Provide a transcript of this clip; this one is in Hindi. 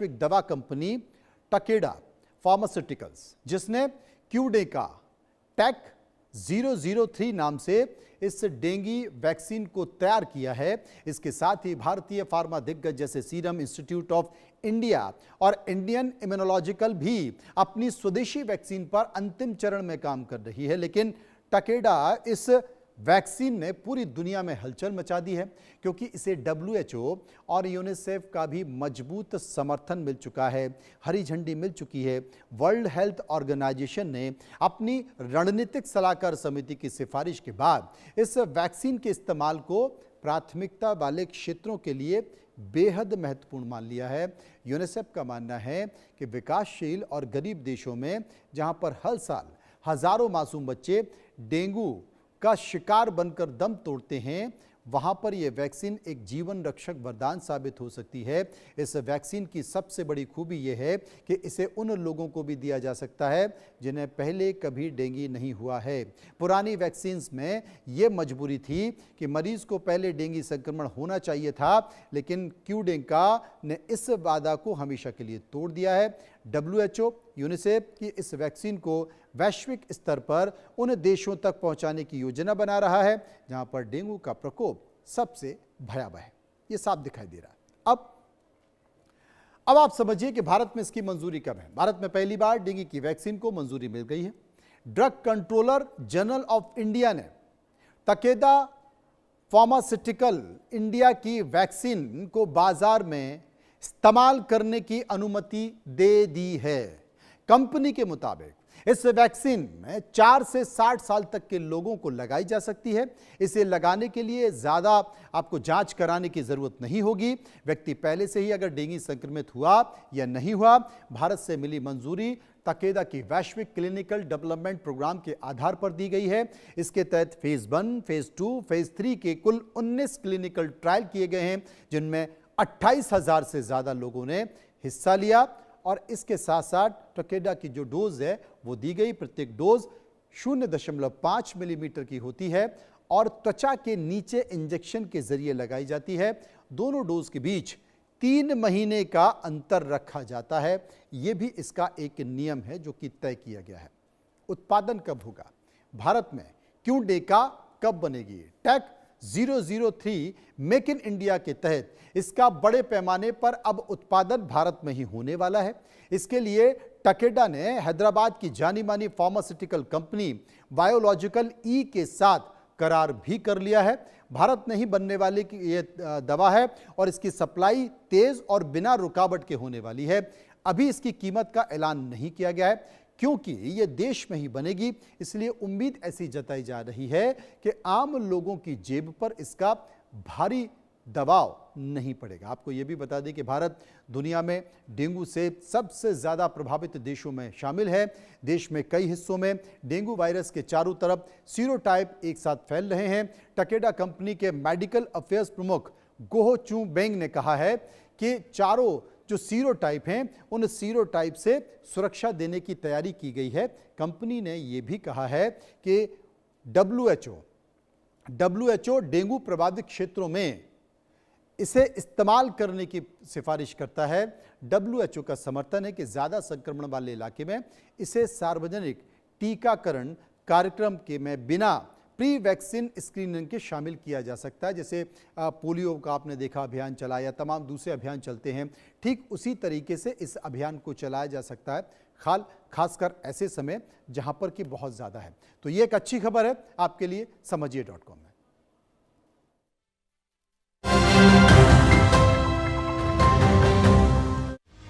वैश्विक दवा कंपनी टकेडा फार्मास्यूटिकल्स, जिसने क्यूडेका टेक 003 नाम से इस डेंगू वैक्सीन को तैयार किया है। इसके साथ ही भारतीय फार्मा दिग्गज जैसे सीरम इंस्टीट्यूट ऑफ इंडिया और इंडियन इम्यूनोलॉजिकल भी अपनी स्वदेशी वैक्सीन पर अंतिम चरण में काम कर रही है। लेकिन टकेडा इस वैक्सीन ने पूरी दुनिया में हलचल मचा दी है, क्योंकि इसे WHO और यूनिसेफ का भी मजबूत समर्थन मिल चुका है, हरी झंडी मिल चुकी है। वर्ल्ड हेल्थ ऑर्गेनाइजेशन ने अपनी रणनीतिक सलाहकार समिति की सिफारिश के बाद इस वैक्सीन के इस्तेमाल को प्राथमिकता वाले क्षेत्रों के लिए बेहद महत्वपूर्ण मान लिया है। यूनिसेफ का मानना है कि विकासशील और गरीब देशों में, जहां पर हर साल हजारों मासूम बच्चे डेंगू का शिकार बनकर दम तोड़ते हैं, वहां पर यह वैक्सीन एक जीवन रक्षक वरदान साबित हो सकती है। इस वैक्सीन की सबसे बड़ी खूबी यह है कि इसे उन लोगों को भी दिया जा सकता है जिन्हें पहले कभी डेंगू नहीं हुआ है। पुरानी वैक्सीन्स में यह मजबूरी थी कि मरीज को पहले डेंगू संक्रमण होना चाहिए था, लेकिन क्यूडेका ने इस वादा को हमेशा के लिए तोड़ दिया है। WHO यूनिसेफ की इस वैक्सीन को वैश्विक स्तर पर उन देशों तक पहुंचाने की योजना बना रहा है जहां पर डेंगू का प्रकोप सबसे भयावह है। यह साफ दिखाई दे रहा है। अब आप समझिए कि भारत में इसकी मंजूरी कब है। भारत में पहली बार डेंगू की वैक्सीन को मंजूरी मिल गई है। Drug controller general of India ने टकेडा फार्मास्यूटिकल इंडिया की वैक्सीन को बाजार में इस्तेमाल करने की अनुमति दे दी है। कंपनी के मुताबिक इस वैक्सीन में 4 से 60 साल तक के लोगों को लगाई जा सकती है। इसे लगाने के लिए ज्यादा आपको जांच कराने की जरूरत नहीं होगी। व्यक्ति पहले से ही अगर डेंगू संक्रमित हुआ या नहीं हुआ, भारत से मिली मंजूरी टकेडा की वैश्विक क्लिनिकल डेवलपमेंट प्रोग्राम के आधार पर दी गई है। इसके तहत फेज 1, फेज 2, फेज 3 के कुल 19 क्लिनिकल ट्रायल किए गए हैं, जिनमें 28,000 से ज्यादा लोगों ने हिस्सा लिया। और इसके साथ साथ टकेडा की जो डोज है वो दी गई। प्रत्येक डोज 0.5 मिलीमीटर की होती है और त्वचा के नीचे इंजेक्शन के जरिए लगाई जाती है। दोनों डोज के बीच 3 महीने का अंतर रखा जाता है। यह भी इसका एक नियम है जो कि तय किया गया है। उत्पादन कब होगा, भारत में क्यूडेका कब बनेगी? टेक 003 मेक इन इंडिया के तहत इसका बड़े पैमाने पर अब उत्पादन भारत में ही होने वाला है। इसके लिए टकेडा ने हैदराबाद की जानी मानी फार्मास्यूटिकल कंपनी बायोलॉजिकल ई के साथ करार भी कर लिया है। भारत में ही बनने वाली ये दवा है और इसकी सप्लाई तेज और बिना रुकावट के होने वाली है। अभी इसकी कीमत का ऐलान नहीं किया गया है, क्योंकि ये देश में ही बनेगी। इसलिए उम्मीद ऐसी जताई जा रही है कि आम लोगों की जेब पर इसका भारी दबाव नहीं पड़ेगा। आपको यह भी बता दें कि भारत दुनिया में डेंगू से सबसे ज्यादा प्रभावित देशों में शामिल है। देश में कई हिस्सों में डेंगू वायरस के चारों तरफ सीरोटाइप एक साथ फैल रहे हैं। टकेडा कंपनी के मेडिकल अफेयर्स प्रमुख गोह चू बेंग ने कहा है कि चारों जो सीरोटाइप हैं उन सीरोटाइप से सुरक्षा देने की तैयारी की गई है। कंपनी ने यह भी कहा है कि WHO डेंगू प्रभावित क्षेत्रों में इसे इस्तेमाल करने की सिफारिश करता है। WHO का समर्थन है कि ज्यादा संक्रमण वाले इलाके में इसे सार्वजनिक टीकाकरण कार्यक्रम के में बिना प्री वैक्सीन स्क्रीनिंग के शामिल किया जा सकता है। जैसे पोलियो का आपने देखा अभियान चलाया या तमाम दूसरे अभियान चलते हैं, ठीक उसी तरीके से इस अभियान को चलाया जा सकता है, खासकर ऐसे समय जहां पर कि बहुत ज़्यादा है। तो ये एक अच्छी खबर है आपके लिए समझिए.com में।